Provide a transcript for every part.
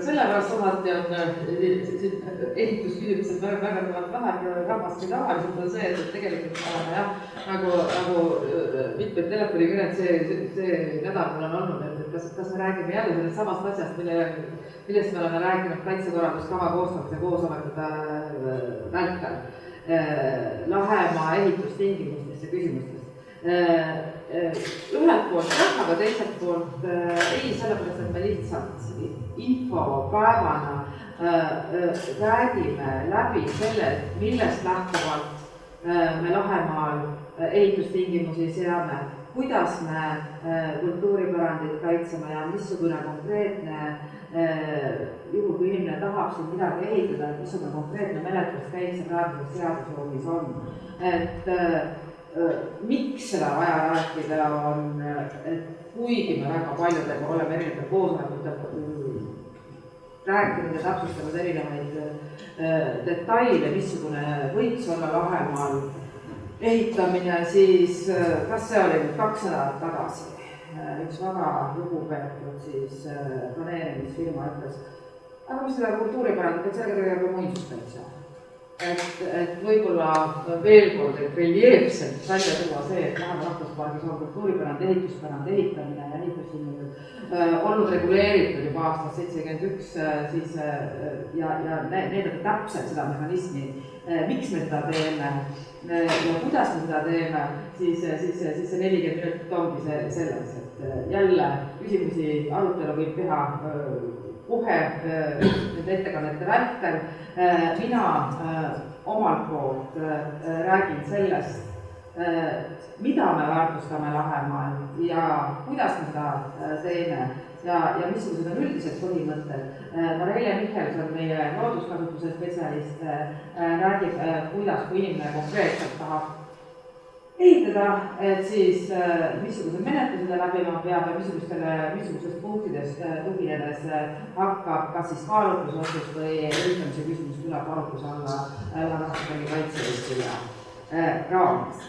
sellepärast omati on ehitusküsimused väga vähe rahvast või tavaliselt on see, et tegelikult oleme jah, nagu mitmed telefonikõned see nädal mul on olnud, et kas me räägime jälle sellest samast asjast, millest me oleme rääkinud kaitsekorralduskava koostamise koosolekude vältel Lahemaa ehitustingimustesse küsimustes. Ühelt poolt jah, aga teiselt poolt ei, sellepärast, et me lihtsalt infopäevana räägime läbi selle, millest lähtuvalt me Lahemaal ehitustingimusi seame, kuidas me kultuuripärandit kaitseme ja missugune konkreetne, juhul kui inimene tahab siin midagi ehitada, et missugune konkreetne menetlus käib see praeguses seadusruumis on. Et miks seda vaja rääkida on, et kuigi me väga paljudega oleme erinevatel koosolekutel rääkinud ja täpsustanud erinevaid detaile, missugune võiks olla Lahemaal ehitamine, siis kas see oli nüüd 2 nädalat tagasi, üks väga lugupeetud planeerimisfirma ütles, aga mis seda kultuuripärandit, et sellega tegeleb muinsuskaitse. Et võib-olla veel kord, et reljeefselt välja tuua see, et Lahemaa rahvuspargis on kultuuripärand, ehituspärand, ehitamine ja ehitusinimesed olnud reguleeritud juba aastast 71 ja näidata täpselt seda mehhanismi, miks me seda teeme ja kuidas me seda teeme, siis see 40 minutit ongi selles, et jälle küsimusi arutelu võib teha kohe nende ettekannete vältel. Mina omalt poolt räägin sellest, mida me väärtustame Lahemaal ja kuidas me seda teeme ja missugused on üldised põhimõtted. Mareile Michelson, meie looduskasutuse spetsialist, räägib, kuidas kui inimene konkreetselt tahab ehitada, et siis missugused menetlused läbima peab ja missugustest punktidest tuginedes hakkab kas siis kaalutlusotsust või ehitamise küsimus tuleb arutluse alla rahvuspargi kaitse-Eesti raames.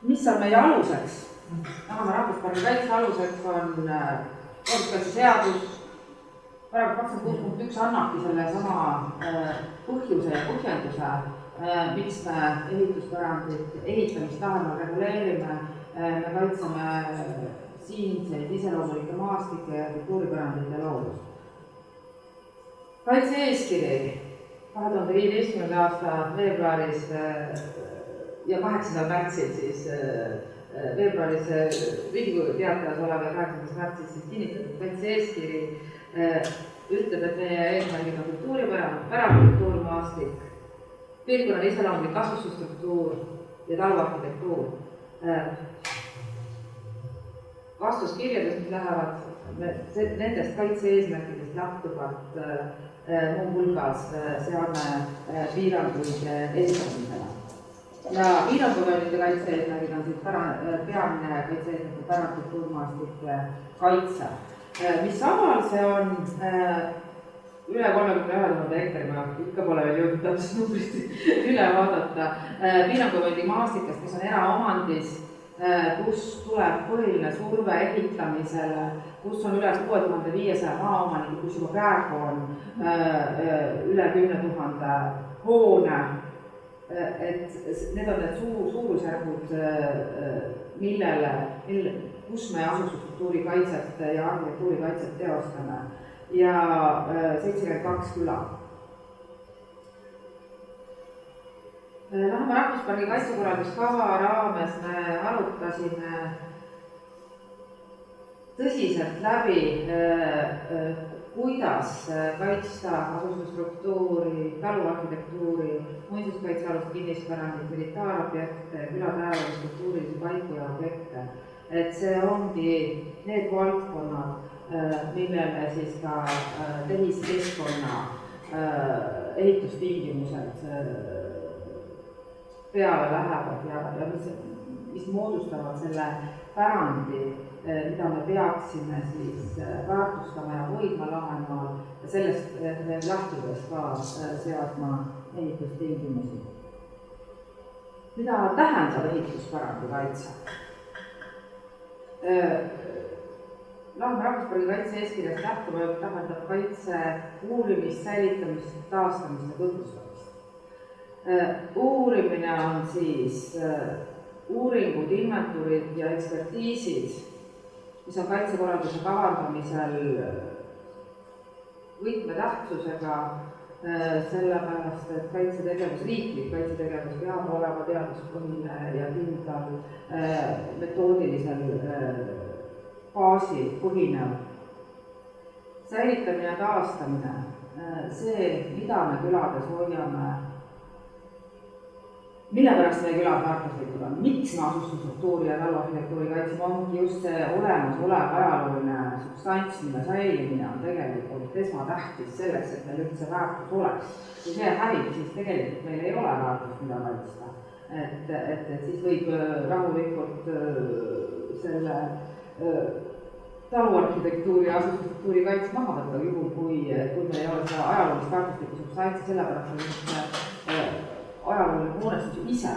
Mis on meie aluseks? Lahemaa rahvuspargi kaitse aluseks on looduskaitseseadus, paragrahv 26.1 annabki selle sama põhjuse ja põhjenduse, miks me ehituspärandit, ehitamist Lahemaal reguleerime, me kaitseme siinseid iseloomulikke maastikke ja kultuuripärandit ja loodust. Kaitse-eeskiri 2015. aasta veebruaris ja 8. märtsil siis veebruaris Riigikogu teatajas oleva 8. märtsis siis kinnitatud kaitse-eeskiri ütleb, et meie eesmärgid on kultuuripärand, pärandkultuurmaastik, piirkonnale iseloomulik asustusstruktuur ja taluarhitektuur. Vastuskirjadest, mis lähevad nendest kaitse-eesmärkidest lähtuvalt muu hulgas seame piiranguid ehitamisele. Ja piiranguvääride kaitse-eesmärgid on siis peamine kaitse-eesmärk pärandkultuurmaastike kaitse. Mis samal see on üle 31 000 hektari, ma ikka pole veel jõudnud täpselt numbrist üle vaadata. Piiranguvööndi maastikest, kes on eraomandis, kus tuleb põhiline surve ehitamisele, kus on üle 6500 maaomanikud, kus juba praegu on üle 10 000 hoone. Et need on need suurusjärgud, kus me asustusstruktuuri kaitset ja arhitektuuri kaitset teostame. Ja 72 küla. Lahemaa rahvuspargi kaitsekorralduskava raames me arutasime tõsiselt läbi, kuidas kaitsta asustusstruktuuri, taluarhitektuuri, muinsuskaitsealust kinnispärandit, militaarobjekte, külapäevalist kultuurilisi paiku ja objekte. Et see ongi need valdkonnad, millele siis ka tehiskeskkonna ehitustingimused peale lähevad ja mis moodustavad selle pärandi, mida me peaksime siis väärtustama ja hoidma Lahemaal ja sellest lähtudes ka seadma ehitustingimusi. Mida tähendab ehituspärandi kaitse? rahvuspargi kaitse eeskirjast lähtuma tähendab kaitse uurimist, säilitamist, taastamist ja tutvustamist. Uurimine on siis uuringud, inventuurid ja ekspertiisid, mis on kaitsekorralduse kavandamisel võtmetähtsusega, sellepärast, et kaitsetegevus, riiklik kaitsetegevus peab olema teaduspõhine ja kindlal metoodilisel baasil põhinev. Säilitamine ja taastamine, see, mida me külades hoiame, mille pärast meie külad väärtuslikud on, miks me asustusstruktuuri ja taluarhitektuuri kaitseme, ongi just see olemasolev ajalooline substants, mille säilimine on tegelikult esmatähtis selleks, et meil üldse väärtus oleks. Kui see hävib, siis tegelikult meil ei ole väärtust, mida kaitsta. Et siis võib rahulikult selle taluarhitektuuri ja asustusstruktuuri kaitse maha võtta, juhul kui meil ei ole seda ajaloolist väärtuslikku substantsi, sellepärast on ajalooline hoonestus ise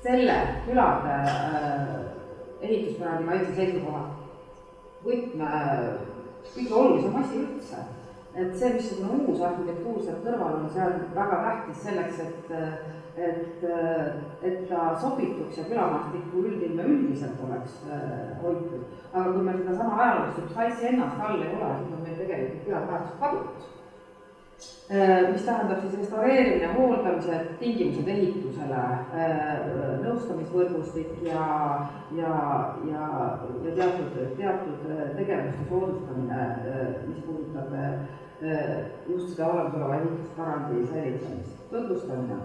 selle külade ehituspärandi kaitse seisukohalt kõige olulisem asi üldse. Et see, missugune uus arhitektuur seal kõrval on, see on väga tähtis selleks, et ta sobituks ja külamaastiku üldilme üldiselt oleks hoitud. Aga kui meil seda sama ajaloolist substantsi ennast all ei ole, siis on meil tegelikult külaväärtus kadunud. Mis tähendab siis restaureerimine, hooldamise tingimused ehitusele, nõustamisvõrgustik ja teatud tegevuste soodustamine, mis puudutab just seda olemasoleva ehituspärandi säilitamist. Tutvustamine.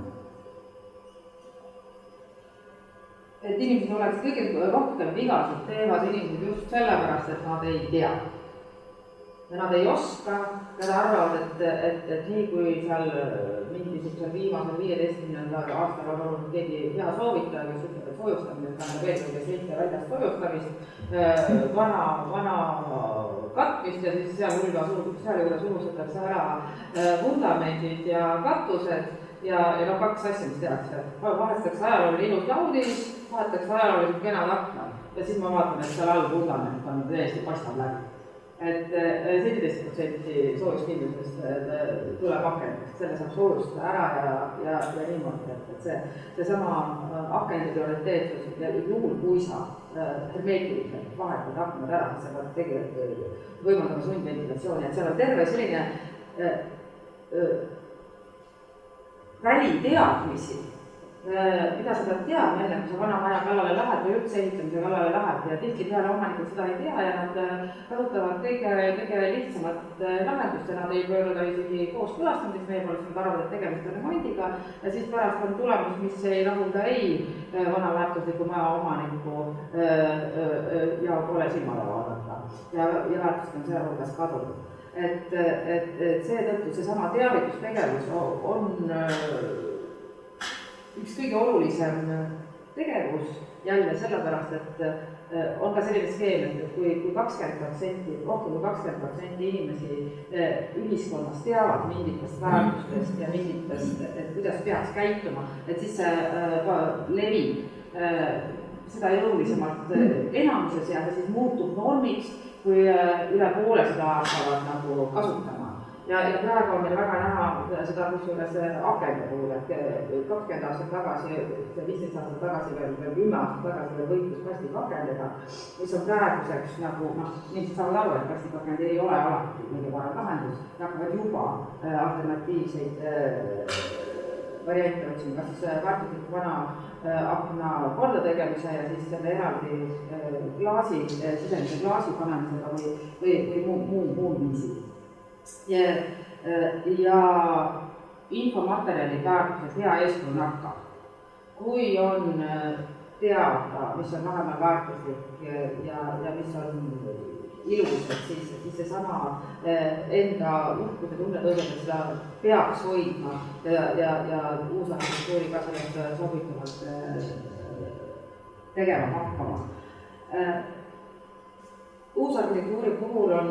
Et inimesed oleks kõige rohkem vigasid teevad inimesed just sellepärast, et nad ei tea. Ja nad ei oska, nad arvavad, et nii kui seal mingisugusel viimasel 15. aastal on olnud keegi hea soovitaja, kes ütleb, et soojustamine tähendab eelkõige seinte väljast soojustamist, vana katmist ja siis sealjuures unustatakse ära vundamendid ja katused ja kaks asja, mis tehakse. Vahetatakse ajalooline ilus laudis, vahetatakse ajalooline kenad aknad ja siis ma vaatan, et seal all vundament on täiesti paistab läbi. Et 17% soojuskindlusest tuleb akendest, selle saab soojustada ära ja niimoodi, et see sama akendi prioriteetsus ja juhul, kui sa hermeetiliselt vahetad aknad ära, siis sa pead tegelikult võimaldama sundventilatsiooni, et seal on terve selline väliteadmisi, mida sa pead teadma enne, kui sa vana maja kallale lähed või üldse ehitamise kallale lähed ja tihtipeale omanikud seda ei tea ja nad kasutavad kõige lihtsamat lahendust ja nad ei pöörda isegi kooskõlastamiseks, meie poolest nad arvavad, et tegemist on remondiga ja siis pärast on tulemus, mis ei rahulda ei vana väärtusliku maja omaniku ja pole silmale vaadata ja väärtust on sealhulgas kadunud. Et seetõttu seesama teavitustegevus on üks kõige olulisem tegevus jälle sellepärast, et on ka selline skeem, et kui 20%, rohkem kui 20% inimesi ühiskonnas teavad mingitest väärtustest ja mingitest, et kuidas peaks käituma, et siis see levib seda jõulisemalt enamuses ja see siis muutub normiks, kui üle poole seda hakkavad nagu kasutama. Ja praegu on meil väga näha seda kusjuures akende puhul, et 20 aastat tagasi, 15 aastat tagasi veel 10 aastat tagasi veel võitlus plastikakendega, mis on praeguseks nagu, inimesed saavad aru, et plastikakend ei ole alati kõige parem lahendus, hakkavad juba alternatiivseid variante otsima, kas siis väärtusliku vana akna korda tegemise ja siis selle eraldi sisemise klaasi panemisega või muu viisi. Ja infomaterjali väärtused hea eeskuju nakkab. Kui on teada, mis on vähemalt väärtuslik ja mis on ilus, et siis seesama enda uhkuse tunne tõuseb, et seda peaks hoidma ja uusarhitektuuriga sellest sobituvalt tegema hakkama. Uusarhitektuuri puhul on,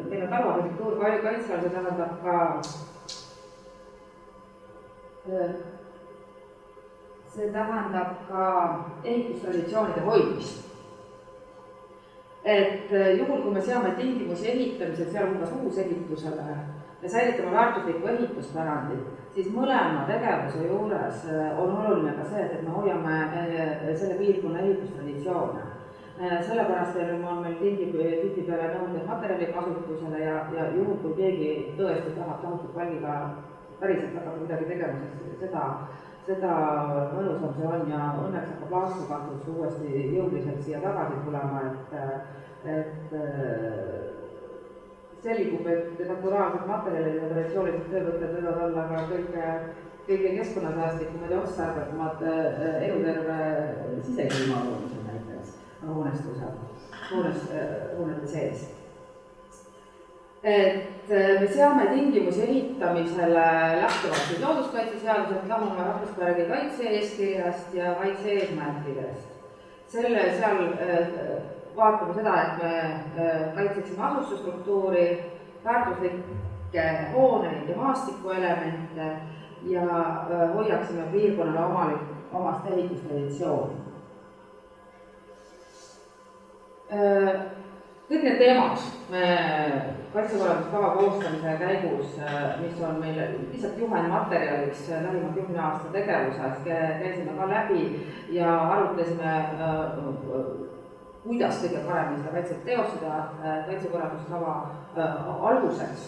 meil on taluarhitektuur kaitse all, see tähendab ka see tähendab ka ehitustraditsioonide hoidmist. Et juhul, kui me seame tingimusi ehitamisel, sealhulgas uusehitusele ja säilitame väärtuslikku ehituspärandit, siis mõlema tegevuse juures on oluline ka see, et me hoiame selle piirkonna ehitustraditsioone. Sellepärast on meil tihtipeale nõuded materjali kasutusele ja juhul, kui keegi tõesti tahab tahutud palgiga päriselt hakata midagi tegema, siis seda mõnusam see on ja õnneks hakkab laastukastus uuesti jõuliselt siia tagasi tulema, et selgub, et naturaalsed materjalid ja traditsioonilised töövõtted võivad olla ka kõige keskkonnasäästlikumad ja otstarbekamad eluterve sisekliima loomisel näiteks hoonete sees. Et me seame tingimusi ehitamisele lähtuvalt looduskaitseseadusest, Lahumaa rahvuspargi kaitse-eeskirjast ja kaitse-eesmärkidest. Seal vaatame seda, et me kaitseksime asustusstruktuuri, väärtuslikke hooneid ja maastikuelemente ja hoiaksime piirkonnale omast ehitustraditsiooni. Kõik need teemad kaitsekorralduskava koostamise käigus, mis on meil lihtsalt juhendmaterjaliks lähimalt 10 aasta tegevuses, käisime ka läbi ja arutlesime, kuidas kõige paremini seda kaitset teostada. Kaitsekorralduskava aluseks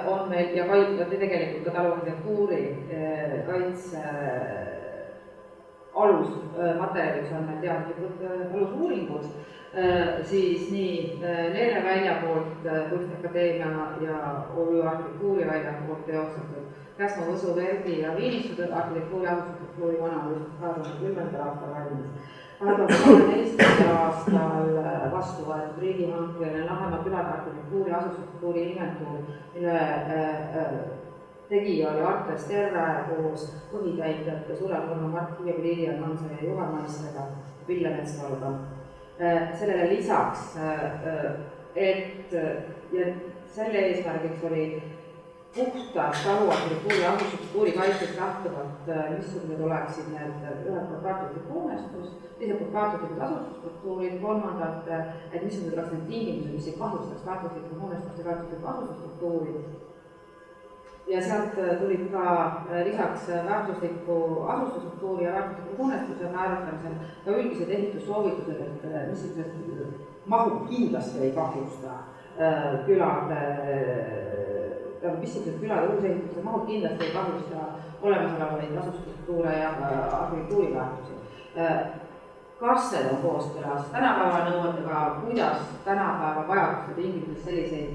on meil ja tegelikult ka taluarhitektuuri kaitse alusmaterjaliks on meil teaduslikud alusuuringud, siis nii Leele välja poolt Kunstiakadeemia ja OÜ arhitektuurivälja poolt teostatud Käsmu, Võsu, Verdi ja Viinistud arhitektuuri asustusstruktuuri analüüs 2010. aastal valmis. 2014. aastal vastu võetud riigihankeline Lahemaa külade arhitektuuri asustusstruktuuri inventuur, mille tegija oli Artes Terve koos põhitäitjate Sulevorno, Mart Kiievi, Liian Manse ja Juhan Maistega, Ville Metsvalga. Sellele lisaks, et ja selle eesmärgiks oli puhtalt taluarhitektuuri ja asustusstruktuuri kaitsest lähtuvalt, missugused oleksid need ühelt poolt väärtuslik hoonestus, teiselt poolt väärtuslikud asustusstruktuurid, kolmandalt, et missugused oleks need tingimused, mis ei kahjustaks väärtuslikku hoonestust ja väärtuslikku asustusstruktuuri. Ja sealt tulid ka lisaks väärtusliku asustusstruktuuri ja väärtusliku hoonestuse määratlemisel ka üldised ehitussoovitused, et missugused mahud kindlasti ei kahjusta missugused külade uusehituse mahud kindlasti ei kahjusta olemasolevaid asustusstruktuure ja arhitektuuriväärtusi. Kas need on kooskõlas tänapäeva nõuetega, kuidas tänapäeva vajaduste tingimustes selliseid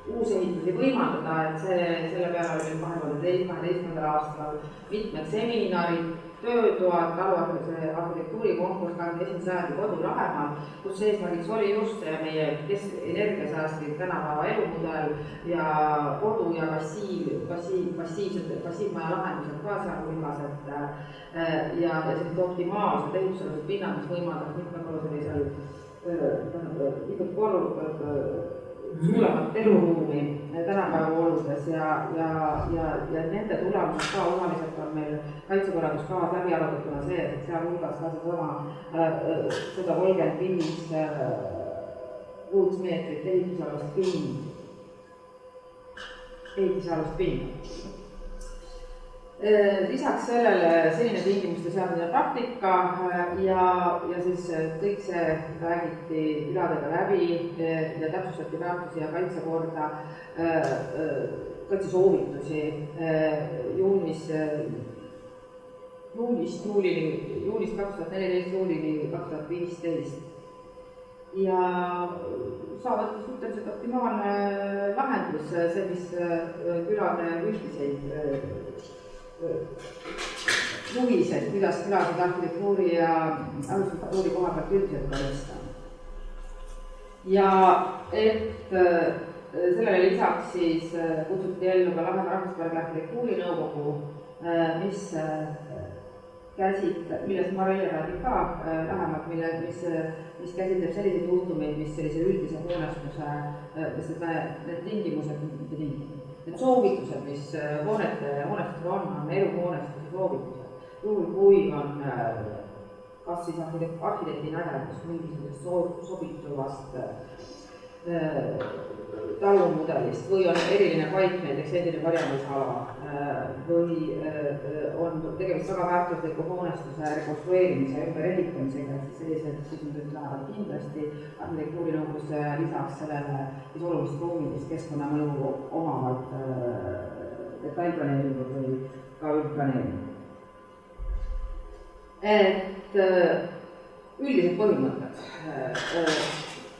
uusehitusi võimaldada, et selle peale oli 2012. aastal mitmed seminarid, töötoad, taluarhitektuurikonkurss 21. sajandi kodu Lahemaal, kus eesmärgiks oli just meie energiasäästlik tänapäeva elumudel ja kodu ja passiivmaja lahendused ka sealhulgas, ja sellised optimaalsed ehitusalused pinnad, mis võimaldavad mitmekorruselisel suuremat eluruumi tänapäeva oludes ja nende tulemus ka osaliselt on meil kaitsekorralduskavas läbi arutatuna see, et sealhulgas ka sedasama 135 ruutmeetrit ehitusalust pinda. Lisaks sellele selline tingimuste seadmine praktika ja siis kõik see räägiti küladega läbi ja täpsustati väärtusi ja kaitsekorda, kaitsesoovitusi juunist 2014 juulini 2015. Ja saavati suhteliselt optimaalne lahendus, see, mis külade üldiseid juhised, kuidas külasid arhitektuuri ja asustusstruktuuri koha pealt üldiselt kaitsta. Ja et sellele lisaks siis kutsuti ellu ka Lahemaa rahvuspargi arhitektuurinõukogu, millest Marille räägib ka lähemalt, mis käsitleb selliseid juhtumeid, mis sellise üldise hoonestuse, sest need tingimused, need soovitused, mis hoonestusel on eluhoonestuse soovitused. Juhul kui on kas siis arhitekti nägemus mingisugusest sobituvast talumudelist või on eriline paik, näiteks endine karjamisala või on tegemist väga väärtusliku hoonestuse rekonstrueerimise ja ümberehitamisega, siis sellised küsimused lähevad kindlasti arhitektuurinõukogusse lisaks sellele, mis olulist ruumilist keskkonnamõju omavad detailplaneeringud või ka üldplaneeringud. Et üldised põhimõtted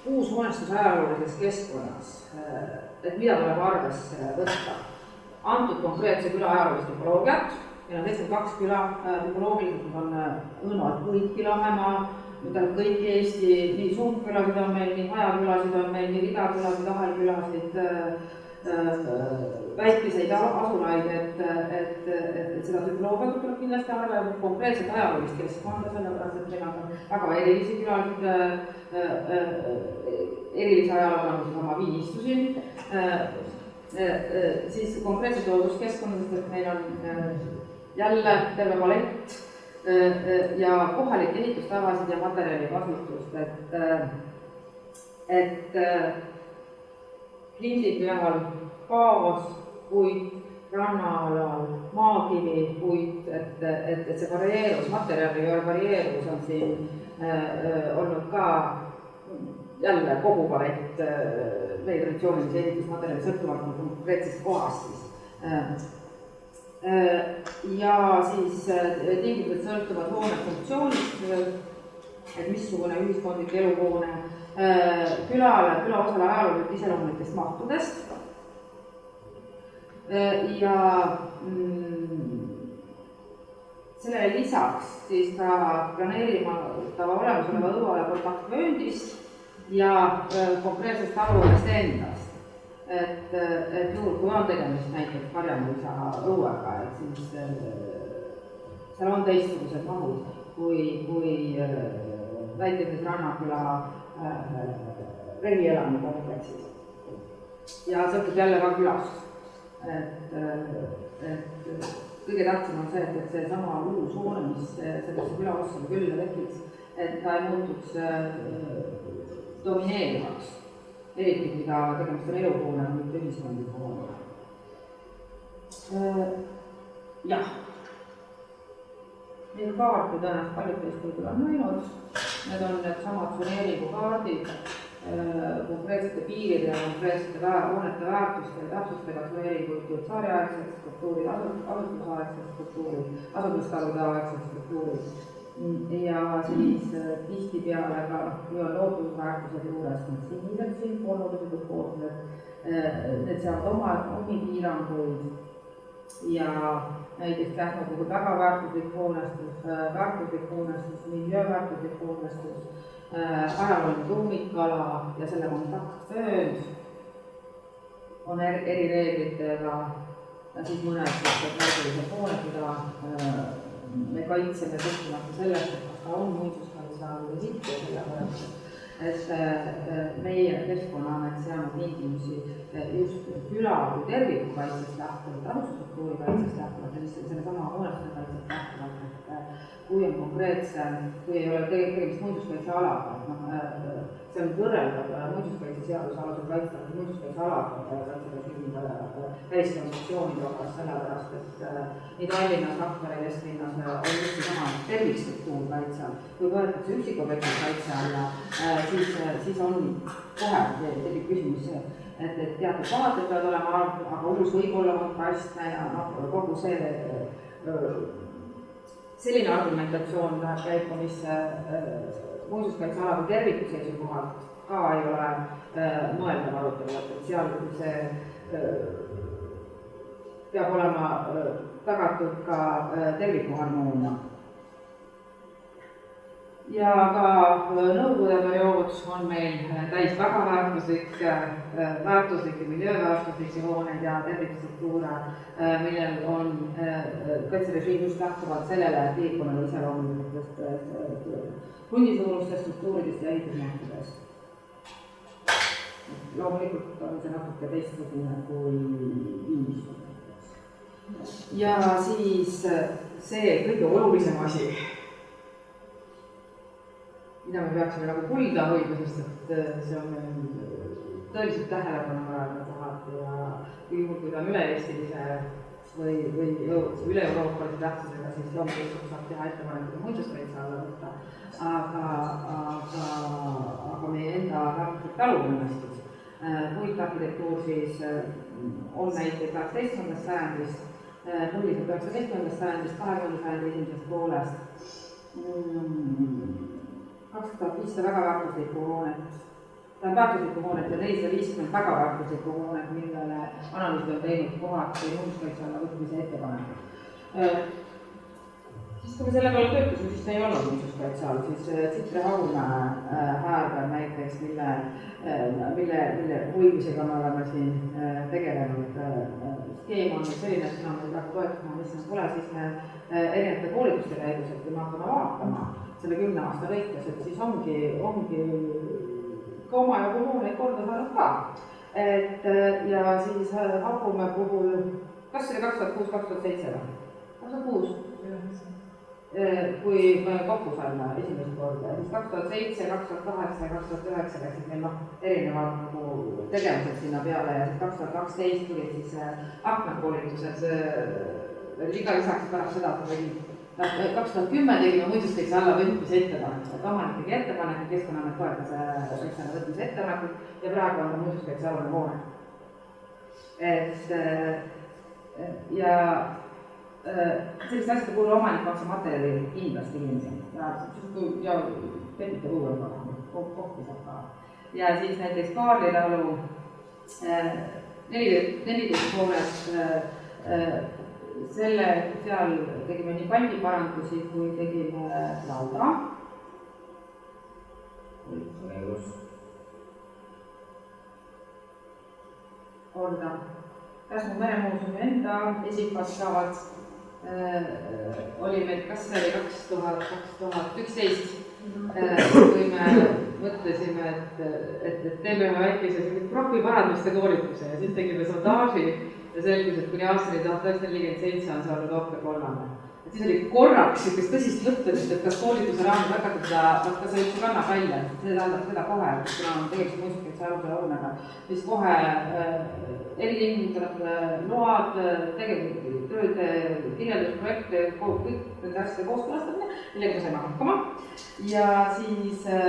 uus hoonestuse ajaloolises keskkonnas, et mida tuleb arvesse võtta. Antud konkreetse küla ajaloolist tüpoloogiat, meil on 72 küla tüpoloogiliselt, on hõlmavad kõiki Lahemaa, kõiki Eesti, nii suundkülasid on meil, nii hajakülasid on meil, nii ridakülasid, ahelkülasid, väikeseid asulaid, et seda tüpoloogiat tuleb kindlasti arvele konkreetselt ajaloolist keskkonda, sellepärast et meil on väga erilisi külasid, erilise ajalooga on oma viinistusi, siis konkreetselt looduskeskkonnast, et meil on jälle terve palett ja kohalikke ehitustavasid ja materjali kasutust, et klindi peal baas, puit, rannaalal, maakivi, puit, et see varieerus, materjali varieerus on siin olnud ka jälle kogu palett meie traditsioonilise ehitusmaterjali sõltuvalt konkreetsest kohast siis. Ja siis tingimused sõltuvad hoone funktsioonist, et missugune ühiskondlik eluhoone külaosale ajalooliselt iseloomulikest mahtudest ja sellele lisaks siis ka planeerimata olemasoleva õuele kontaktvööndist ja konkreetsest taluhoonest endast. Et juhul, kui on tegemist näiteks Karjamõisa õuega, et siis seal on teistsugused mahud kui väikeses Rannaküla rehielamu kompleksis. Ja sõltub jälle ka külast. Kõige tähtsam on see, et see sama uus hoone, mis sellesse külaossa külla tekiks, et ta ei muutuks domineerivaks. Eriti, kui ta tegemist on eluhoone, mitte ühiskondliku hoone. Jah. Need kaarti tõenäoliselt paljud teist võib-olla on näinud. Need on need samad tsoneeringukaardid, konkreetsete piiride ja konkreetsete hoonete väärtuste ja täpsustega tsoneeringuid tsaariaegsed struktuurid, asutusaegsed struktuurid, asutustalude aegsed struktuurid. Ja siis tihtipeale ka, kui on lootusväärtused juures, need sinised siin, polnuuduslikud kooslused, need seavad omi piiranguid ja näiteks Käsna puhul väga väärtuslik hoonestus, miljööväärtuslik hoonestus, ajalooline tuumikala ja selle kontaktvöönd on eri reeglitega ja siis mõned märgilised hooned, mida me kaitseme sõltumata sellest, et kas ta on muinsuskaitse all või mitte, sellepärast, et meie Keskkonnaamet seanud tingimusi just küla kui terviku kaitsest lähtuvalt, alusstruktuuri kaitsest lähtuvalt ja siis sellesama hoonestuse kaitsest lähtuvalt, et kui on konkreetse, kui ei ole tegemist muinsuskaitsealaga, see on võrreldav muinsuskaitseseaduse alusel kaitstavate muinsuskaitsealaga väliskonstruktsioonide osas, sellepärast, et nii Tallinnas, Rakvere kesklinnas on just sama tervikstruktuur kaitse all. Kui võetakse üksikobjekti kaitse alla, siis on kohe tekib küsimus, et teatud vaated peavad olema, aga uus võib olla kontrastne ja kogu see selline argumentatsioon läheb käiku, mis muinsuskaitseala kui terviku seisukohalt ka ei ole mõeldav arutelu, et seal see peab olema tagatud ka terviku harmoonia. Ja ka nõukogude periood on meil täis väga väärtuslikke miljööväärtuslikke hooneid ja tervikstruktuure, millel on kaitserežiim just lähtuvalt sellele piirkonnale iseloomulikest krundisuurustest struktuuridest ja ehitusmahtudest. loomulikult on see natuke teistsugune kui viimistud. Ja siis see kõige olulisem asi, mida me peaksime nagu kulda hoidma, sest et see on tõeliselt tähelepanuväärne kohad ja juhul, kui ta on üle-eestilise või üle-euroopalise tähtsusega, siis loomulikult saab teha ettepanekud muinsuskaitse alla võtta, aga meie enda rahvuslik taluvõimestus. Puitarhitektuur siis on näiteid 18. sajandist, põhiliselt 19. sajandist, 20. sajandi esimesest poolest. 2500 väga väärtuslikku hoonet. Ta on väärtuslikku hoonet ja 450 väga väärtuslikku hoonet, millele analüüsid on teinud kohad või muinsuskaitse alla võtmise ettepanekud. Siis kui me selle peale töötasime, siis see ei olnud muinsuskaitse all, siis Tsitre Haumäe häärber näiteks, mille hoidmisega me oleme siin tegelenud. Skeem on selline, et kuna me praegu toetame, mis siin pole, siis me erinevate koolituste käigus, et kui me hakkame vaatama selle 10 aasta lõikes, et siis ongi ka omajagu hooneid korda saanud ka. Ja siis Haumäe puhul, kas see oli 2006-2007? 2006? Kui me kokku saime esimest korda, siis 2007, 2008 ja 2009 läksid meil erinevad tegevused sinna peale ja siis 2012 tulid siis aknakoolitused iga lisaks pärast seda, et 2010 tegime muinsuskaitse alla võtmise ettepanekud, et omanik tegi ettepanekud, Keskkonnaamet toetas kaitse alla võtmise ettepanekud ja praegu on ta muinsuskaitse alune hoone. Ja sellist asjade puhul omanik maksab materjali kindlasti inimesi ja petite puuega kohti saab ka. Ja siis näiteks Kaarlilaulu 14 hoonet, seal tegime nii pandiparandusi, kui tegime lauda. Korda. Käsmu meremuuseumi enda esipastavad oli meil, kas see oli 2011, kui me mõtlesime, et teeme ühe väikese profiparanduste koolituse ja siis tegime sondaaži ja selgus, et kuni aastani 1947 on see olnud ooperkollane. Et siis oli korraks sellist tõsist mõtlemist, et kas koolituse raames hakata seda, kas see üldse kannab välja, see tähendab seda kohe, et kuna on tegelikult muinsuskaitse aluse hoonega, siis kohe eritingimused, load, tööde kirjeldusprojekte, kõik nende asjade kooskõlastamine, millega me saime hakkama. Ja siis see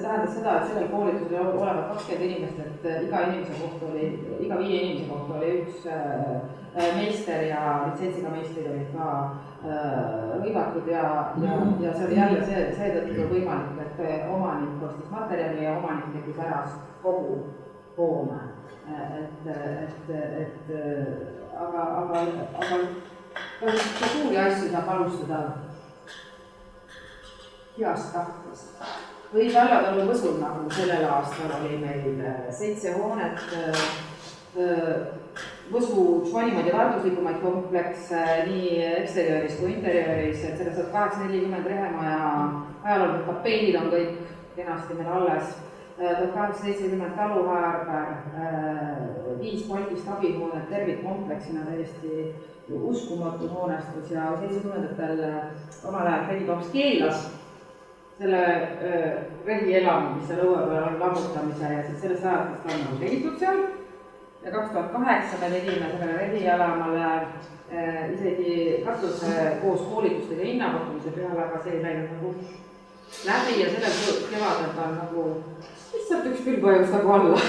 tähendas seda, et sellel koolitusel olevat 20 inimest, et iga 5 inimese kohta oli üks meister ja litsentsiga meistrid olid ka hõivatud ja see oli jälle seetõttu võimalik, et omanik ostis materjali ja omanik tegi ära kogu hoone. Aga ka suuri asju saab alustada heast tahtest. Või Vallatalu Võsul, nagu sellel aastal oli meil 7 hoonet, Võsu üks vanimaid ja väärtuslikumaid kompleks nii eksteriooris kui interiooris, et sellest 840 rehemaja ajaloolised kapeelid on kõik kenasti meil alles, 1870 taluhäärber, 5 Baltist abihoonet tervikkompleksina täiesti uskumatu hoonestus ja 70-ndatel omal ajal Heidi Toms keelas selle rehielamu, mis seal õue peal on lammutamise ja siis sellest ajatest on nagu tegitud seal. Ja 2008 me tegime sellele rehielamale isegi katuse koos koolitustega hinnapakkumise peale, aga see ei läinud nagu läbi ja sellel kevadel ta on nagu lihtsalt üks külbajus nagu alla.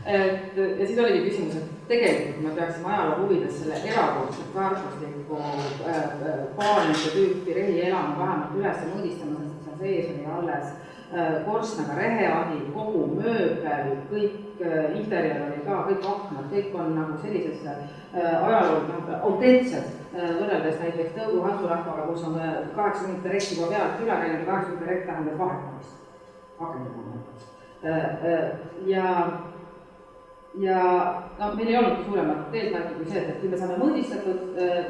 Ja siis oligi küsimus, et tegelikult me peaksime ajaloo huvides selle erakordselt väärtusliku paanide tüüpi rehielamu vähemalt üles mõõdistama, sest seal sees oli alles korstnaga reheahi, kogu mööbel, kõik interjär oli ka, kõik aknad, kõik on nagu sellises ajalood autentsed, võrreldes näiteks Tõugu Hansurahvaga, kus on 80 rekt juba pealt üle käinud ja 80 rekt tähendab vahetamist. ja no meil ei olnudki suuremat eesmärki kui see, et kui me saame mõõdistatud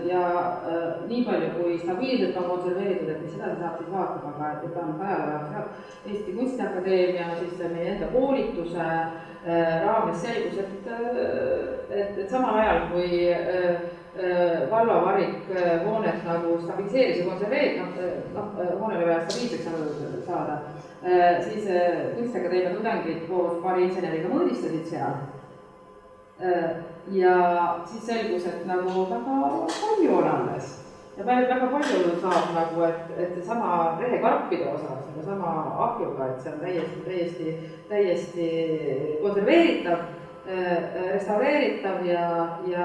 ja nii palju kui stabiilselt on konserveeritud, et mis edasi saab, siis vaatab, aga et vähemalt ajaloo jaoks Eesti Kunstiakadeemia, siis meie enda koolituse raames selgus, et samal ajal kui Vallo Varik hoonet nagu stabiliseeris ja konserveeris, hoonele vaja stabiilseks saada, siis Kunstiakadeemia tudengid koos paari inseneriga mõõdistasid seal. Ja siis selgus, et nagu väga palju on alles ja väga palju saab nagu, et seesama rehekarpide osas, sama ahjuga, et see on täiesti konserveeritav, restaureeritav ja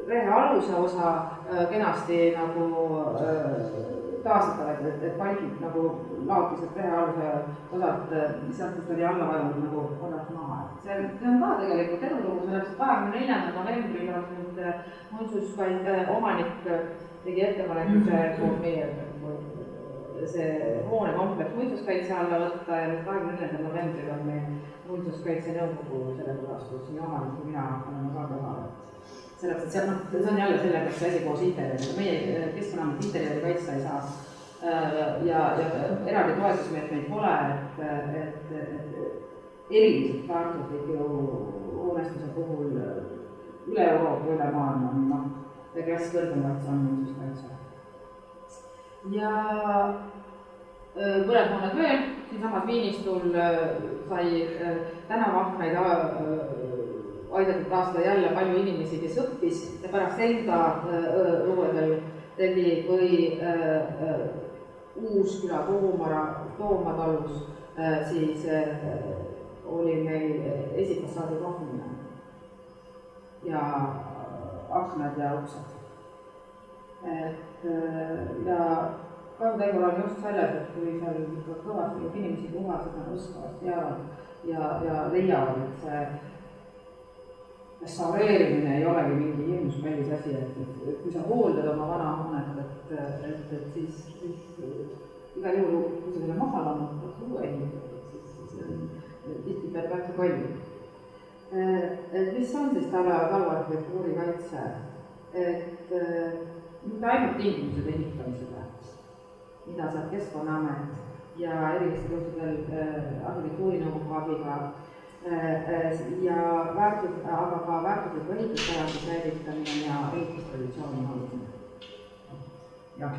rehe aluse osa kenasti nagu taastatav, et palgid nagu laotiselt rehe aluse osalt, sealt, kus oli alla vajunud nagu korraks maha. See on ka tegelikult edulugu, sellepärast 24. novembril on nüüd muinsuskaitse omanik tegi ettepanekuse koos meie see hoonekompleks muinsuskaitse alla võtta ja nüüd 24. novembril on meil muinsuskaitse nõukogu selle puhastus, nii omanik kui mina oleme ka kohal. Sellepärast, et see on jälle sellega, et see asi koos interjeriga. Meie Keskkonnaamet interjeri kaitsta ei saa ja eraldi toetusmeetmeid pole, et eriliselt väärtusliku hoonestuse puhul üle Euroopa, üle maailma on klass kõrgemalt on muinsuskaitse. Ja mõned hooned veel, siinsamas Viinistul sai tänavaaknaid aidatud taastada jälle palju inimesi, kes õppis ja pärast enda õuedel tegi või Uusküla Toomatalus, siis oli meil esifassaadi kohvimine ja aknad ja uksed. Ja Kasutegur on just selles, et kui seal kõvasti inimesi puhas, et nad oskavad, teavad ja leiavad, et see restaureerimine ei olegi mingi hirmus kallis asi, et kui sa hooldad oma vana hoonet, et siis igal juhul, kui sa selle maha lammutad, uue ehitad, siis tihti peab väga palju. Mis on siis taluarhitektuuri kaitse? Et mitte ainult tingimused ehitamisele, mida saab Keskkonnaamet ja erilistel juhtudel arhitektuurinõukogu abiga, aga ka väärtusliku ehituspärandi säilitamine ja ehitustraditsiooni hoidmine. Jah.